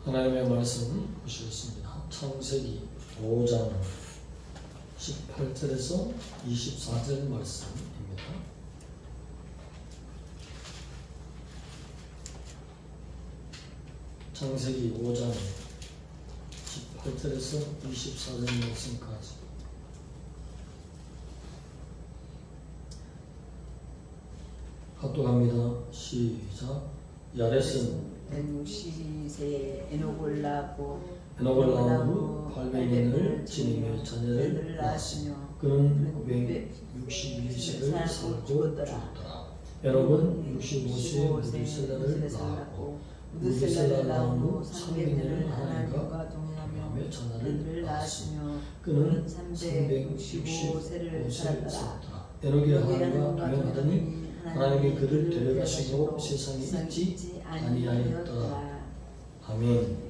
하나님의 말씀 보시겠습니다. 창세기 5장 18절에서 24절 말씀입니다. 창세기 5장 18절에서 24절 말씀까지 합독합니다. 시작. 야렛은 162세에 에녹을 낳고 에녹을 낳은 후 800년을 지내며 자녀를 낳았으며 그는 962세를 살고 죽었더라. 에녹은 65세에 무드셀라를 낳았고 무드셀라를 낳은 후 300년을 하나님과 동행하며 자녀를 낳았으며 그는 365세를 살았더라. 에녹이 하나님과 동행하더니 하나님이 그를 데려가시고 세상에 있지 아니하였더라. 아멘.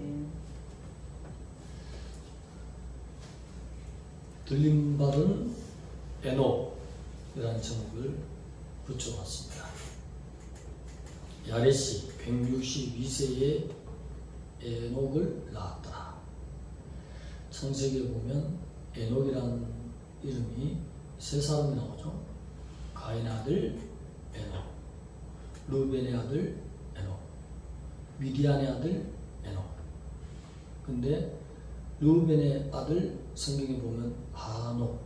들림받은 에녹이라는 제목을 붙여봤습니다. 야렛이 162세에 에녹을 낳았더라. 창세기에 보면 에녹이라는 이름이 세 사람이 나오죠. 가인의 아들 에녹, 르벤의 아들 에녹, 미디안의 아들 에녹. 근데 르벤의 아들 성경에 보면 하녹,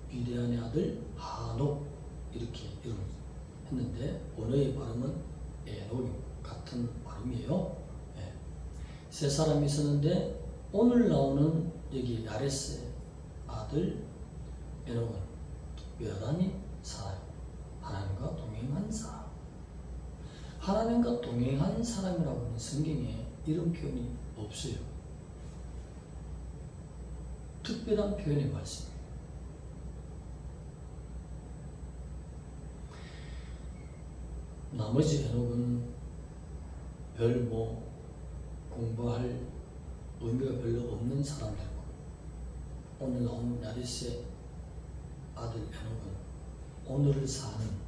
미디안의 아들 하녹 이렇게 이름을 했는데 언어의 발음은 에녹이 같은 발음이에요. 네. 세 사람이 있었는데 오늘 나오는 여기 야렛의 아들 에녹은 특별한 사람, 하나님과 동행한 사람. 하나님과 동행한 사람이라고 하는 성경에 이런 표현이 없어요. 특별한 표현의 말씀입니다. 나머지 에녹은 별 공부할 의미가 별로 없는 사람들이고 오늘 나온 야렛의 아들 에녹은 오늘을 사는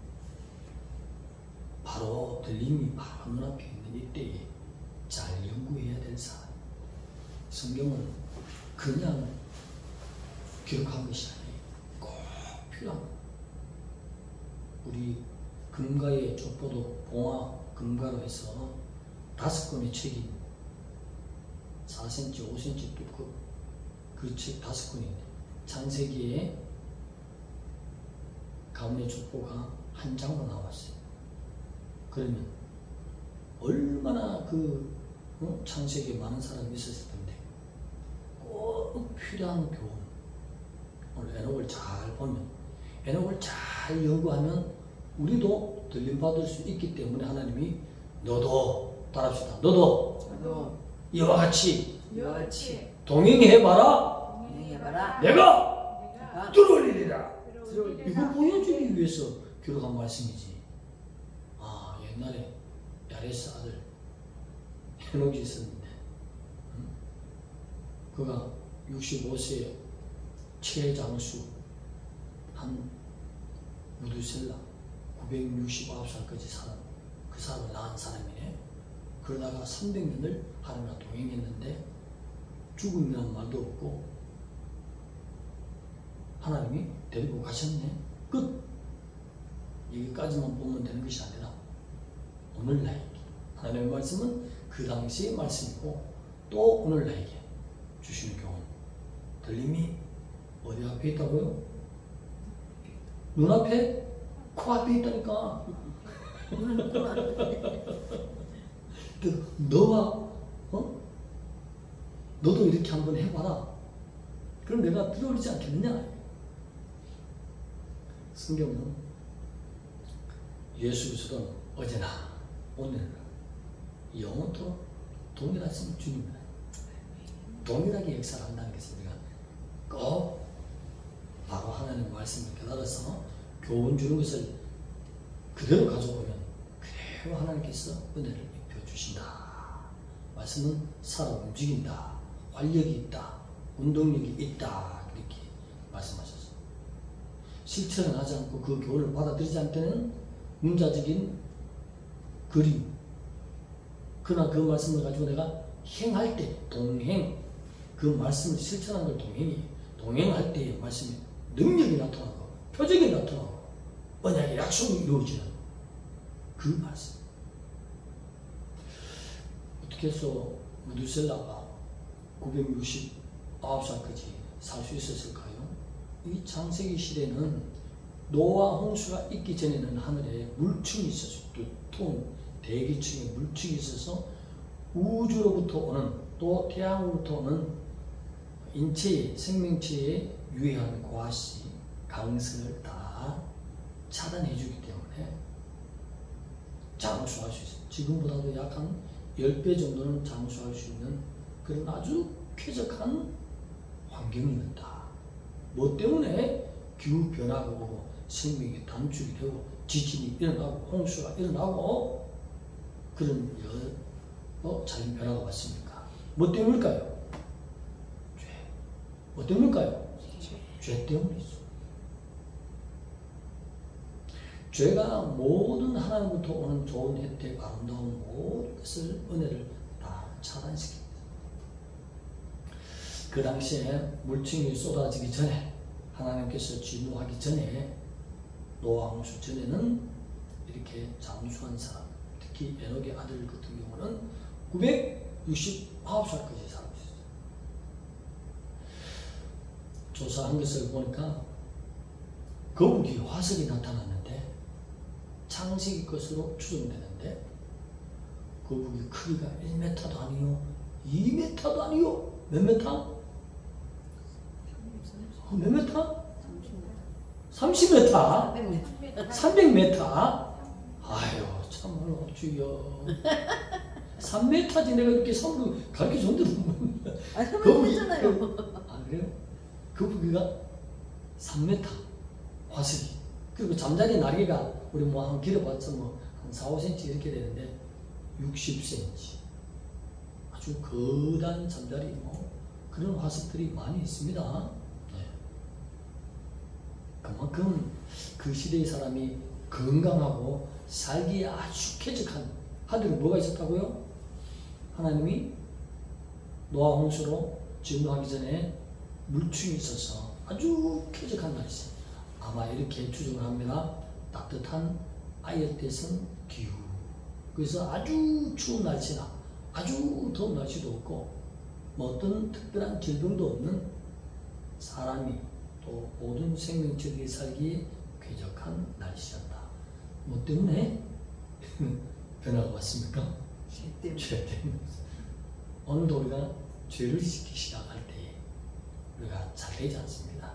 바로 들림이 바로 눈앞에 있는 이때에 잘 연구해야 될 사람. 성경은 그냥 기록한 것이 아니에요. 꼭 필요합니다. 우리 금가의 족보도 봉화 금가로 해서 5권의 책이 4cm, 5cm 두껍 그 책 5권인데 창세기에 가문의 족보가 한 장으로 나왔어요. 그러면 얼마나 창세기에 많은 사람이 있었을 텐데 꼭 필요한 교훈. 오늘 에녹을 잘 보면, 에녹을 잘 연구하면 우리도 들림받을 수 있기 때문에 하나님이 너도 따라합시다. 너도 이와 같이 동행해봐라. 내가 들어올리리라. 이거 보여주기 위해서 기록한 말씀이지. 아, 옛날에 야렛의 아들 에녹이 있었는데 그가 65세에 최장수 한 무드셀라 969살까지 사는 그 사람을 낳은 사람이네. 그러다가 300년을 하나님과 동행했는데 죽음이라는 말도 없고 하나님이 데리고 가셨네. 끝. 여기까지만 보면 되는 것이 아니라 오늘날에게 하나님의 말씀은 그 당시의 말씀이고 또 오늘날에게 주시는 교훈. 들림이 어디 앞에 있다고요? 눈앞에? 코앞에 있다니까. 너와 너도 이렇게 한번 해봐라. 그럼 내가 들어오지 않겠느냐? 성경은 예수 그리스도는 어제나 오늘나 영원토록 동일하신 주님이다. 동일하게 역사를 한다는 것을 우리가 꼭 바로 하나님의 말씀을 깨달아서 교훈 주는 것을 그대로 가져보면 그대로 하나님께서 은혜를 입혀주신다. 말씀은 살아 움직인다. 활력이 있다. 운동력이 있다. 이렇게 말씀하셨어요. 실천을 하지 않고 그 교훈을 받아들이지 않을 때는 문자적인 그림, 그러나 그 말씀을 가지고 내가 행할 때 동행, 그 말씀을 실천하는 걸 동행이, 동행할 때의 말씀이 능력이 나타나고 표적이 나타나고 언약의 약속이 이루어지는 그 말씀. 어떻게 해서 무두셀라가 969살까지 살 수 있었을까요? 이 창세기 시대는 노아 홍수가 있기 전에는 하늘에 물층이 있었어요. 두통 대기층에 물층이 있어서 우주로부터 오는, 또 태양으로부터 오는 인체의, 생명체에 유해한 과시, 강성을 다 차단해 주기 때문에 장수할 수 있어요. 지금보다도 약 한 10배 정도는 장수할 수 있는 그런 아주 쾌적한 환경이었다. 뭐 때문에 기후 변화가 오고 생명이 단축이 되고 지진이 일어나고 홍수가 일어나고 그런 자연 변화가 왔습니까? 뭐 때문일까요? 죄. 뭐 때문일까요? 죄 때문이죠. 죄가 모든 하나님부터 오는 좋은 혜택, 아름다운 모든 것을, 은혜를 다 차단시킵니다. 그 당시에 물층이 쏟아지기 전에, 하나님께서 진노하기 전에, 노아 홍수 전에는 이렇게 장수한 사람, 특히 에녹의 아들 같은 경우는 969살까지 살고 있었어요. 조사한 것을 보니까 거북이, 화석이 나타났는데 창세기 것으로 추정되는데 거북이 크기가 1m도 아니요 2m도 아니요 몇 미터? 몇 미터? 30m? 300m? 아유 참말로 주여 3m지 내가 이렇게 섬으로 가르쳐줬는데 거북이잖아요. 아 그래요? 거북이가 3m 화석이, 그리고 잠자리 날개가 우리 뭐 한 길어봤자 뭐 한 4, 5cm 이렇게 되는데 60cm, 아주 거대한 잠자리 뭐 그런 화석들이 많이 있습니다. 네. 그만큼 그 시대의 사람이 건강하고 살기에 아주 쾌적한, 하늘에 뭐가 있었다고요? 하나님이 노아 홍수로 진노하기 전에 물충이 있어서 아주 쾌적한 날이 있어요. 아마 이렇게 추정을 합니다. 따뜻한 아열대성 기후, 그래서 아주 추운 날씨나 아주 더운 날씨도 없고 뭐 어떤 특별한 질병도 없는, 사람이 또 모든 생명체들이 살기에 쾌적한 날씨였다. 뭐 때문에 변화가 왔습니까? 죄 때문에. 오늘도 우리가 죄를 짓기 시작할 때 우리가 잘 되지 않습니다.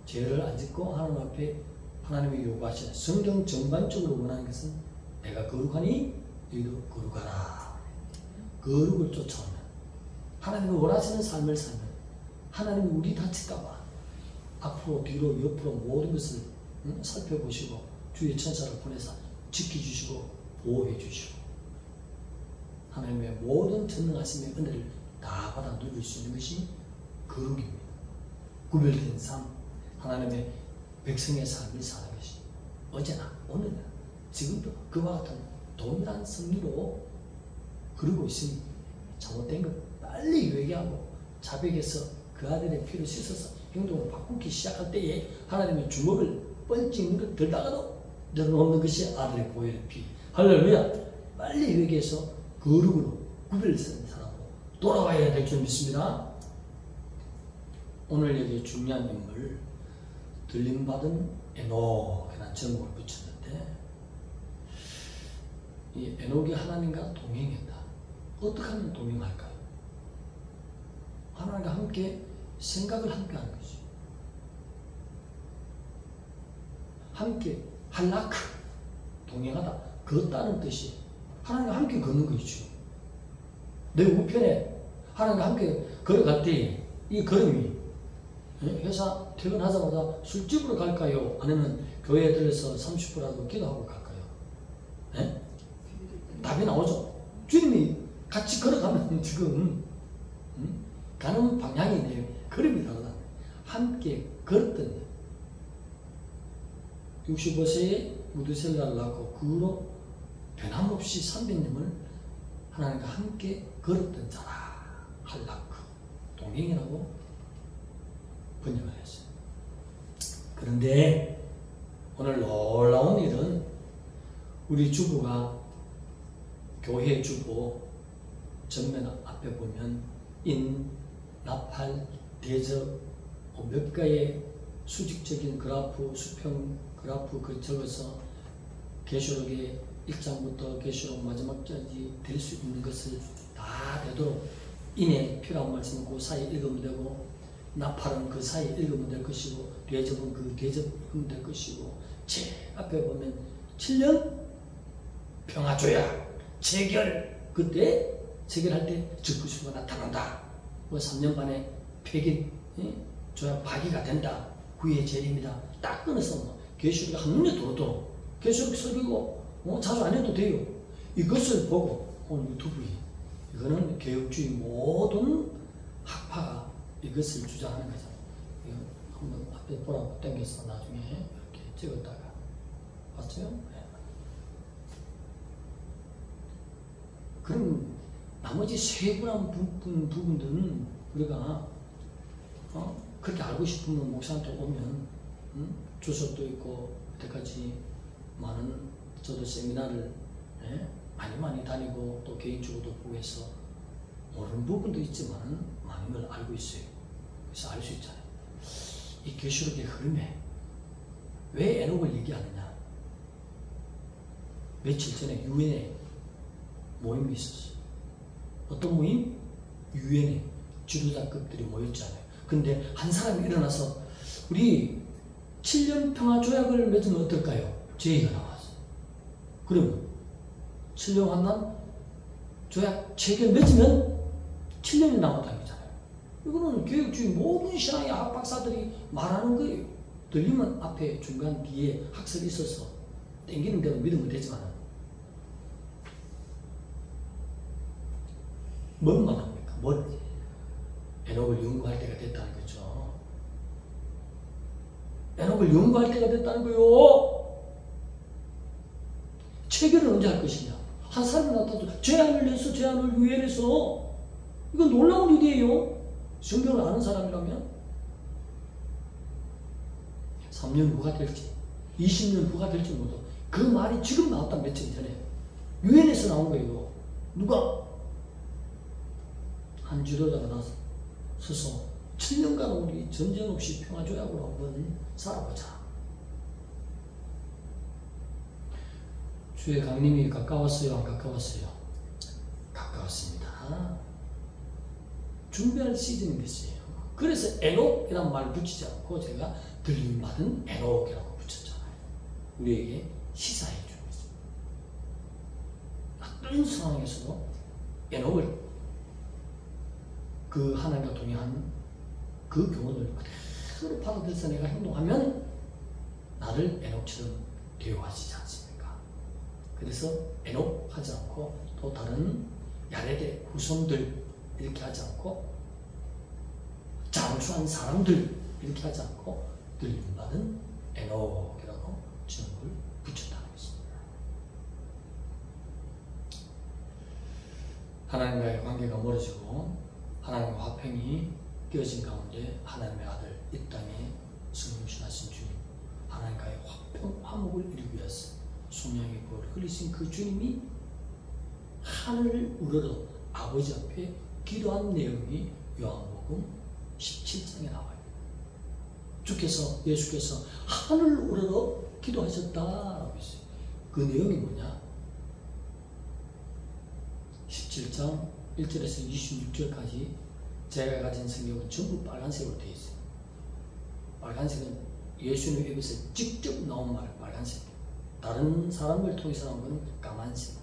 죄를 안 짓고 하나님 앞에 하나님이 요구하시는, 성경 전반적으로 원하는 것은 내가 거룩하니 너희도 거룩하라. 거룩을 쫓아오면, 하나님이 원하시는 삶을 살면 하나님이 우리 다칠까봐 앞으로 뒤로 옆으로 모든 것을 살펴보시고 주의 천사를 보내서 지켜주시고 보호해주시고 하나님의 모든 전능하심의 은혜를 다 받아 누릴 수 있는 것이 거룩입니다. 구별된 삶, 하나님의 백성의 삶을 사는 것이 어제나 오늘나 지금도 그와 같은 동일한 승리로 그러고 있으니 잘못된 것 빨리 회개하고 자백해서 그 아들의 피를 씻어서 행동을 바꾸기 시작할 때에 하나님의 주먹을 뻔찍는 걸 들다가도 내려놓는 것이 아들의 보혈의 피. 할렐루야. 빨리 회개해서 거룩으로 구별된 사람으로 돌아와야 될 줄 믿습니다. 오늘 여기 중요한 인물, 들림받은 에녹이라는 제목을 붙였는데, 이 에녹이 하나님과 동행했다. 어떻게 하면 동행할까요? 하나님과 함께 생각을 함께 하는 것이, 함께 할라크, 동행하다, 걷다는 뜻이 하나님과 함께 걷는 것이죠. 내 우편에 하나님과 함께 걸어갈 때 이 걸음이, 회사 퇴근하자마자 술집으로 갈까요? 아니면 교회에 들려서 30분이라도 기도하고 갈까요? 네? 답이 나오죠. 주님이 같이 걸어가면 지금 가는 방향이 내 걸음이 다르다. 함께 걸었던 65세에 무드셀라를 낳고 그 후로 변함없이 300년을 하나님과 함께 걸었던 자라. 할라크 동행이라고 번역을 했어요. 그런데 오늘 놀라운 일은 우리 주보가 교회 주보 전면 앞에 보면 인, 나팔, 대접 몇 가의 수직적인 그래프, 수평 그래프 그 적어서 계시록의 1장부터 계시록 마지막까지 될 수 있는 것을 다 되도록 인에 필요한 말씀은 그 사이에 읽으면 되고, 나팔은 그 사이에 읽으면 될 것이고, 대접은 그 대접 읽으면 될 것이고, 제 앞에 보면 7년 평화조약 체결, 그때 체결할 때 적그리스도가 나타난다. 뭐 3년 반에 폐기 조약 파기가 된다. 후의 재림이다. 딱 끊어서 뭐 계시록이 한눈에 들어오도록 계시록 설교고 자주 안 해도 돼요. 이것을 보고 오늘 유튜브에 이거는 개혁주의 모든 학파가 이것을 주장하는 거잖아요. 이거 한번 앞에 보라고 당겨서 나중에 이렇게 찍었다가 봤어요? 네. 그럼 나머지 세분한 부분들은 우리가 그렇게 알고 싶으면 목사한테 오면 주석도 있고 여태까지 많은 저도 세미나를 많이 다니고 또 개인적으로도 보고 해서 모르는 부분도 있지만 많은 걸 알고 있어요. 그래서 알 수 있잖아요. 이 계시록의 흐름에 왜 에녹을 얘기하느냐. 며칠 전에 유엔에 모임이 있었어요. 어떤 모임? 유엔에 지도자급들이 모였잖아요. 근데 한 사람이 일어나서 우리 7년 평화 조약을 맺으면 어떨까요? 제의가 나왔어요. 그러면 7년 환난 조약 체결 맺으면 7년이 남았다는 거잖아요. 이거는 교육주의 모든 신앙의 학박사들이 말하는 거예요. 들리면 앞에 중간 뒤에 학설이 있어서 땡기는 대로 믿으면 되지만 뭔 말합니까? 에녹을 연구할 때가 됐다는 거죠. 에녹을 연구할 때가 됐다는 거요. 체결을 언제 할 것이냐? 한 사람이 나타나서 제안을 내서 제안을 유엔해서 이건 놀라운 일이에요. 성경을 아는 사람이라면 3년 후가 될지 20년 후가 될지 모르도 그 말이 지금 나왔다 며칠 전에 유엔에서 나온 거예요. 누가? 한 지도자가 나서서 7년간 우리 전쟁 없이 평화조약으로 한번 살아보자. 주의 강림이 가까웠어요? 안 가까웠어요? 가까웠습니다. 준비할 시즌인 것이에요. 그래서 에녹이라는 말을 붙이지 않고 제가 들림받은 에녹이라고 붙였잖아요. 우리에게 시사해 주는 거죠. 어떤 상황에서도 에녹을 그 하나님과 동행한 그 교훈을 그대로 받아들여서 내가 행동하면 나를 에녹처럼 대우하시지 않습니까? 그래서 에녹 하지 않고 또 다른 야레드 후손들 이렇게 하지 않고 장수한 사람들 이렇게 하지 않고 들림받은 에녹이라고 제목을 붙였다는 것입니다. 하나님과의 관계가 멀어지고 하나님과 화평이 깨어진 가운데 하나님의 아들 이 땅에 승리하신 주님, 하나님과의 화평, 화목을 이루기 위해서 속량의 보혈을 흘리신 그 주님이 하늘을 우러러 아버지 앞에 기도한 내용이 요한복음 17장에 나와요. 예수께서 하늘을 우러러 기도하셨다라고 했어요. 그 내용이 뭐냐? 17장 1절에서 26절까지 제가 가진 성경은 전부 빨간색으로 되어 있어요. 빨간색은 예수님 입에서 직접 나온 말, 빨간색. 다른 사람을 통해서 나온 건 까만색.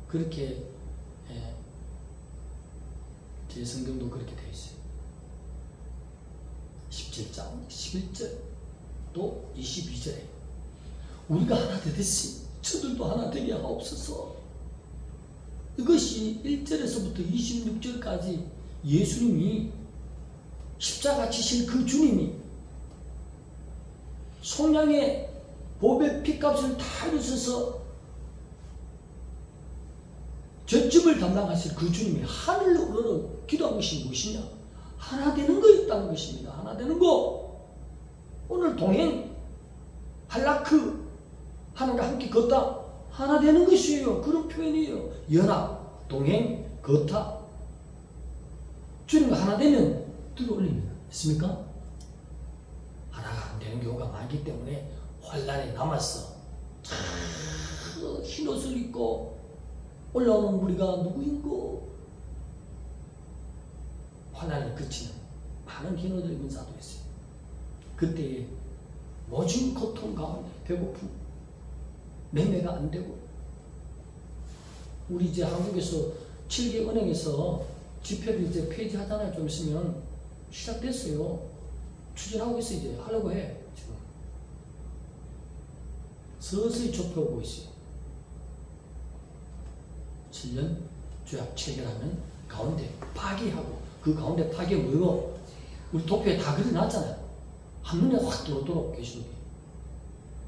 그렇게 제 성경도 그렇게 되어 있어요. 17장 11절 또 22절에 우리가 하나 되듯이 저들도 하나 되게 하옵소서. 이것이 1절에서부터 26절까지 예수님이 십자가 지신 그 주님이 속량의 보배 피값을 다 해주셔서 저점을 담당하실 그 주님이 하늘로 우러러 기도한 것이 무엇이냐? 하나 되는 거였다는 것입니다. 하나 되는 거. 오늘 동행, 할라크, 하나님과 함께 걷다. 하나 되는 것이에요. 그런 표현이에요. 연합, 동행, 걷다. 주님과 하나 되면 들어 올립니다. 있습니까? 하나가 안 되는 경우가 많기 때문에 환란에 남았어. 흰 옷을 입고 올라오는 무리가 누구인고? 환란이 그치는 많은 흰 옷을 입은 자도 있어요. 그때에 모진 고통 가운데 배고픔, 매매가 안 되고, 우리 이제 한국에서 7개 은행에서 지폐를 이제 폐지하잖아요. 좀 있으면 시작됐어요. 추진하고 있어. 이제 하려고 해. 지금 서서히 좁혀오고 있어요. 7년 조약 체결하면 가운데 파기하고, 그 가운데 파기에 뭐고 우리 도표에 다 그려놨잖아요. 한눈에 확 들어오도록 계시록이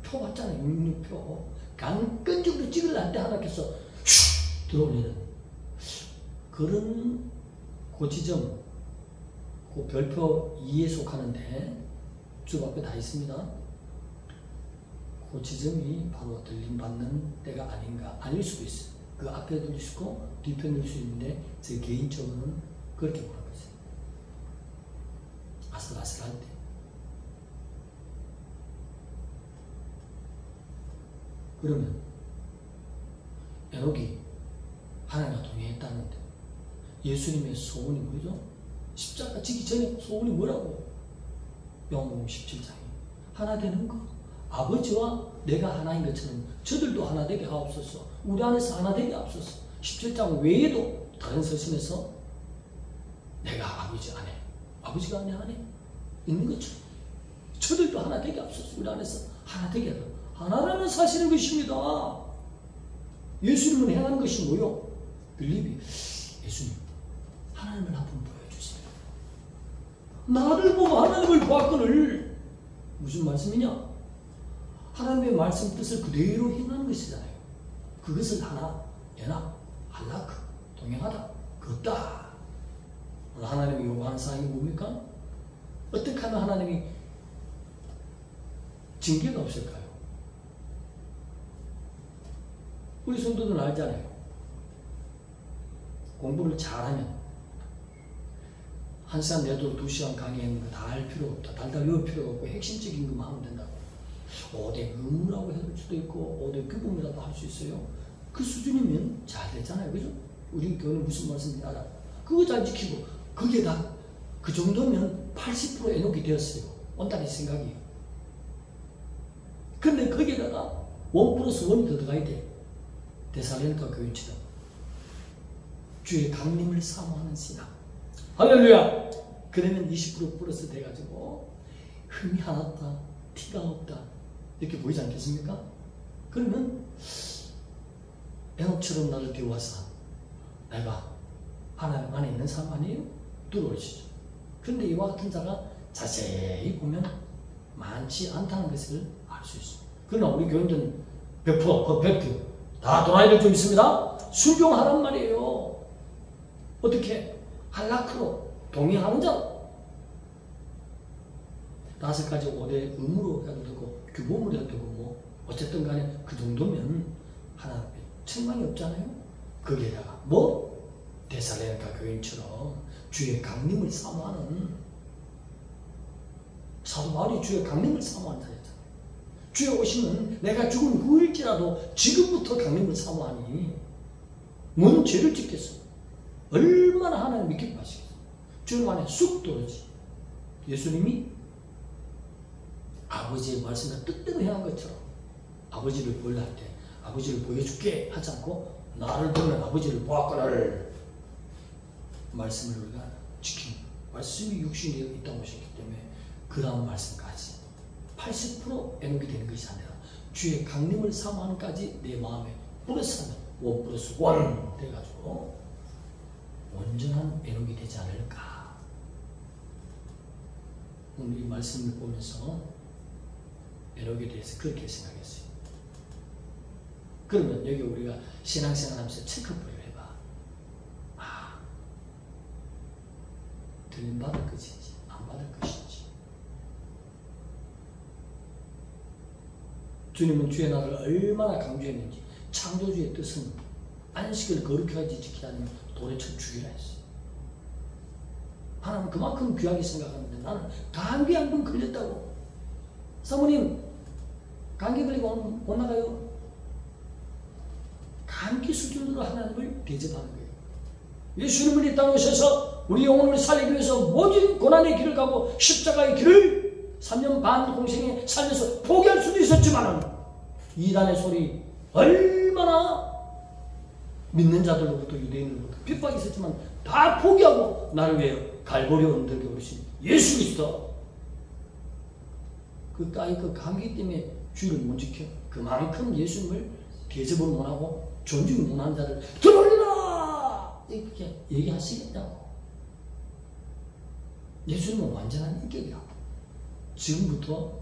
표 봤잖아요. 66표 강끈적으로 찍으려는데 하나님께서 슉 들어올리는 그런 그 지점, 그 별표 2에 속하는데 주 앞에 다 있습니다. 그 지점이 바로 들림받는 때가 아닌가. 아닐 수도 있어요. 그 앞에 들릴 수 있고 뒤편에 들릴 수 있는데 제 개인적으로는 그렇게 보는 거죠. 아슬아슬할 때. 그러면 에녹이 하나님과 동행했다는데 예수님의 소원이 뭐죠? 십자가 지기 전에 소원이 뭐라고? 요한복음 17장에 하나 되는 거. 아버지와 내가 하나인 것처럼 저들도 하나 되게 하옵소서. 우리 안에서 하나 되게 하옵소서. 17장 외에도 다른 서신에서 내가 아버지 안에, 아버지가 안에 있는 것처럼 저들도 하나 되게 하옵소서. 우리 안에서 하나 되게 하라. 하나라는 사실인 것입니다. 예수님은 행하는 것이 뭐요? 빌립이 예수님 하나님을 한번 보여주세요. 나를 보고 하나님을 보았거늘. 무슨 말씀이냐? 하나님의 말씀 뜻을 그대로 행하는 것이잖아요. 그것을 하나, 연합, 할라크, 동행하다, 걷다. 하나님이 요구하는 사항이 뭡니까? 어떻게 하면 하나님이 징계가 없을까요? 우리 성도들은 알잖아요. 공부를 잘하면 한 시간 내도 2시간 강의하는 거 다 할 필요 없다. 달달 외울 필요 없고 핵심적인 것만 하면 된다고. 5대 의무라고 해줄 수도 있고 5대 규범이라도 할 수 있어요. 그 수준이면 잘 됐잖아요. 그죠? 우리 교회는 무슨 말씀인지 알아. 그거 잘 지키고 거기에다 그 정도면 80% 에녹이 되었어요. 온다는 생각이. 근데 거기에다가 1+1이 더 들어가야 돼. 데살로니가 교인처럼 주의 강림을 사모하는 신앙. 할렐루야. 그러면 20% 플러스 돼가지고 흠이 하나 없다, 티가 없다 이렇게 보이지 않겠습니까? 그러면 에녹처럼 나를 데워서 내가 하나님 안에 있는 사람 아니에요? 들어오시죠. 그런데 이와 같은 자가 자세히 보면 많지 않다는 것을 알 수 있습니다. 그러나 우리 교인들은 100%, 퍼펙트 다 도나이들 좀 있습니다. 순종하란 말이에요. 어떻게? 할라크로 동행하는 자. 5가지 5대 의무로 해도 되고 규범으로 해도 되고 뭐 어쨌든 간에 그 정도면 하나님 앞에 책망이 없잖아요. 거기에다가 뭐? 데살로니가 교인처럼 주의 강림을 사모하는 사도 바울이 주의 강림을 사모하는 자였잖아요. 주의 오시면 내가 죽은 후일지라도 지금부터 강림을 사모하니 뭔 죄를 짓겠어? 얼마나 하나님 믿기 빠지겠어? 주님 안에 쑥 떨어지. 예수님이 아버지의 말씀을 뜻대로 행한 것처럼 아버지를 보려 할 때 아버지를 보여줄게 하지 않고 나를 보면 아버지를 보았거늘 말씀을 우리가 지키는 말씀이 육신이 있다고 하셨기 때문에 그 다음 말씀까지 80% 에녹이 되는 것이 아니라 주의 강림을 사모하는까지 내 마음에 플러스하면 1+1 돼가지고 온전한 에녹이 되지 않을까. 오늘 이 말씀을 보면서 에녹에 대해서 그렇게 생각했어요. 그러면 여기 우리가 신앙생활 하면서 체크풀이를 해봐. 들림받을 것인지 안 받을 것인지. 주님은 주의 날을 얼마나 강조했는지. 창조주의 뜻은 안식을 거룩하게 지켜야 하는 돌의 첫 주기라 했어요. 하나님은 그만큼 귀하게 생각하는데 나는 감기 한 번 걸렸다고. 사모님 감기 걸리고 못 나가요? 감기 수준으로 하나님을 대접하는 거예요. 예수님은 이 땅에 오셔서 우리 영혼을 살리기 위해서 모든 고난의 길을 가고 십자가의 길을 3년 반 공생에 살면서 포기할 수도 있었지만 이단의 소리 얼마나 믿는 자들로부터 유대인으로부터 핍박이 있었지만 다 포기하고 나를 위해 갈보리 언덕에 오르신 예수 그리스도. 그 감기 때문에 주의를 못 지켜. 그만큼 예수님을 대접을 못하고 존중 못하는 자를 들어올리라 이렇게 얘기하시겠냐고. 예수님은 완전한 인격이야. 지금부터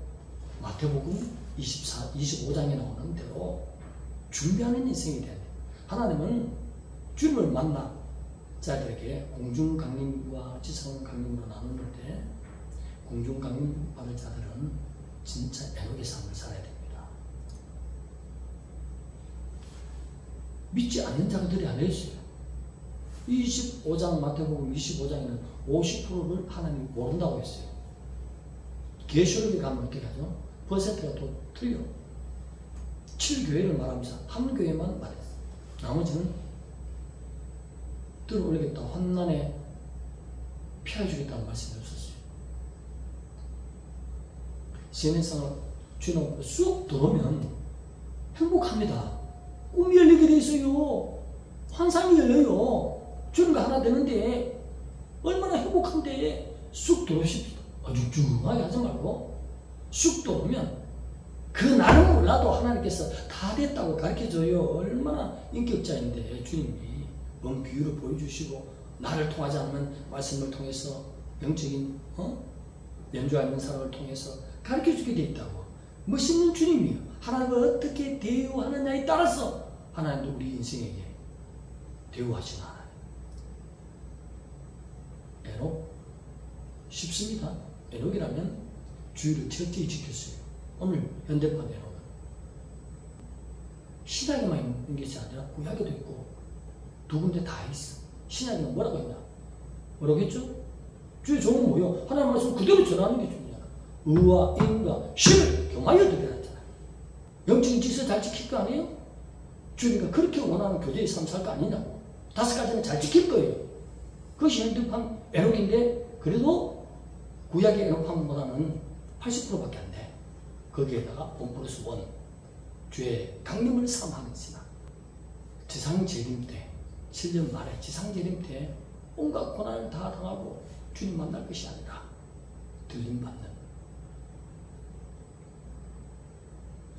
마태복음 25장에 나오는 대로 준비하는 인생이 돼야 돼. 하나님은 주님을 만나 자들에게 공중 강림과 지상 강림으로 나누는데, 공중 강림 받을 자들은 진짜 에녹의 삶을 살아야 됩니다. 믿지 않는 자들이 아니었어요. 25장 마태복음 25장에는 50%를 하나님이 모른다고 했어요. 계시록에 가면 어떻게 하죠? 퍼센트가 또 틀려. 7교회를 말하면서 한 교회만 말했어요. 나머지는 들어올리겠다, 환난에 피해주겠다는 말씀이 없었어요. 세상을 주님 쑥 들어오면 행복합니다. 꿈이 열리게 돼 있어요. 환상이 열려요. 주님과 하나 되는데 얼마나 행복한데. 쑥 들어오십시오. 쭉쭉하게 하지 말고 쑥 들어오면 그 날은 몰라도 하나님께서 다 됐다고 가르쳐줘요. 얼마나 인격자인데 주님이 비유를 보여주시고 나를 통하지 않는 말씀을 통해서 영적인 연주하 있는 사람을 통해서 가르쳐주게 돼 있다고. 멋있는 주님이에요. 하나님을 어떻게 대우하느냐에 따라서 하나님도 우리 인생에게 대우하시는 하나님. 에녹 쉽습니다. 에녹이라면 주의를 철저히 지켰어요. 오늘 현대판 에녹은 신약에만 있는 것이 아니라 구약에도 있고 두 군데 다 있어. 신약에는 뭐라고 했냐? 뭐라고 했죠? 주의 종은 뭐요? 하나님 말씀 그대로 전하는 게 중요하다. 의와 인과 신을 교만하여 드려놨잖아요. 영적인 질서 잘 지킬 거 아니에요? 주님과 그렇게 원하는 교제의 삶 살 거 아니냐고. 5가지는 잘 지킬 거예요. 그것이 현대판 에녹인데 그래도 구약의 에녹판보다는 80%밖에 안 돼. 거기에다가 1+1 주의 강림을 삼하는 신앙. 지상 재림 때 7년 말에 지상 재림 때 온갖 고난을 다 당하고 주님 만날 것이 아니라 들림받는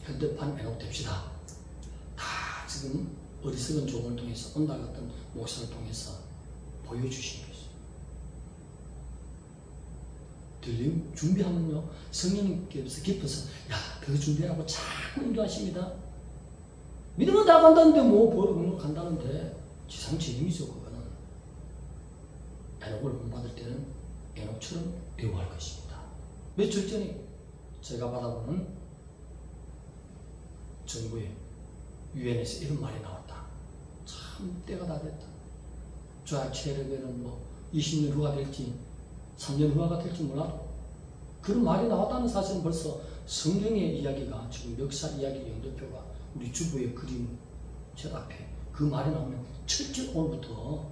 현대판 에녹 됩시다. 다 지금 어리석은 종을 통해서 온달 같은 목사를 통해서 보여주신 것이죠. 들림 준비하면요 성령님께서 깊어서 야 더 준비하라고 자꾸 인도하십니다. 믿으면 다 간다는데 뭐 간다는데 지상 재림이죠. 그거는 에녹을 본받을 때는 에녹처럼 대우할 것입니다. 며칠 전에 제가 받아보는 정부에 유엔에서 이런 말이 나왔다. 참 때가 다 됐다. 저 체력에는 뭐 20년 후가 될지 3년 후가 될지 몰라도 그런 말이 나왔다는 사실은 벌써 성경의 이야기가 지금 역사 이야기 연도표가 우리 주부의 그림 제 앞에 그 말이 나오면 철저히 오늘부터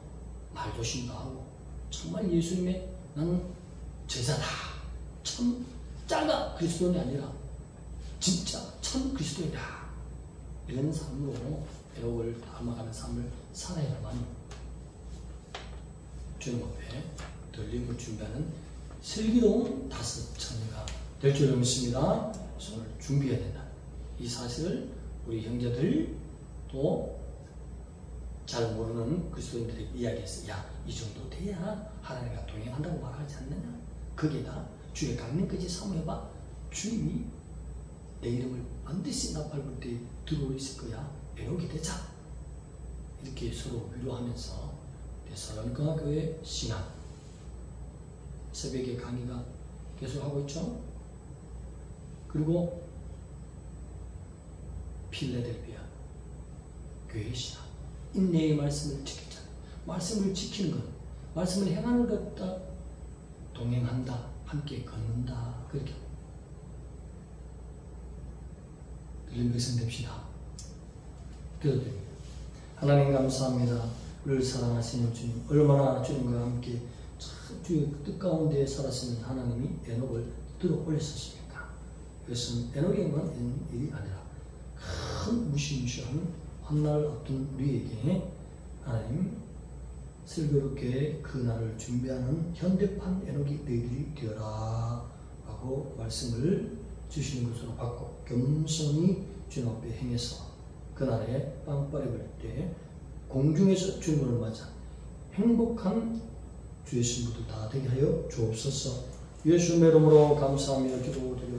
말 조심도 하고 정말 예수님의 나는 제자다. 참 짜가 그리스도인이 아니라 진짜 참 그리스도이다. 이런 삶으로 에녹을 닮아가는 삶을 살아야만 주님 앞에 들림을 준비하는 슬기로운 5 처녀가 될 줄 믿습니다. 그래서 오늘 준비해야 된다. 이 사실을 우리 형제들도 잘 모르는 그리스도인들에게 이야기했어요. 야, 이 정도 돼야 하나님과 동행한다고 말하지 않느냐? 거기에다 주의 강림까지 사모해봐. 주님이 내 이름을 반드시 나팔불 때 들어오실 거야. 에녹이 되자. 이렇게 서로 위로하면서 데살로니가 교회 신앙 새벽에 강의가 계속하고 있죠. 그리고 필라델피아 교회 신학, 인내의 말씀을 지키자. 말씀을 지키는 것, 말씀을 행하는 것과 동행한다, 함께 걷는다. 그렇게 들린 백성 됩시다. 기도드립니다. 하나님 감사합니다. 우리를 사랑하시는 주님, 얼마나 주님과 함께 참 주의 뜻 가운데 살았으면 하나님이 에녹을 들어 올렸었습니까? 이것은 에녹에만 있는 일이 아니라 큰 무시무시한 훗날 어떤 우리에게 하나님 슬기롭게 그 날을 준비하는 현대판 에녹이 너희들이 되어라 라고 말씀을 주시는 것으로 받고 겸손히 주님 앞에 행해서 그날에 빵빠레 불 때 공중에서 주님을 맞아 행복한 주의 신부들 다 되게 하여 주옵소서. 예수의 이름으로 감사하며 기도드려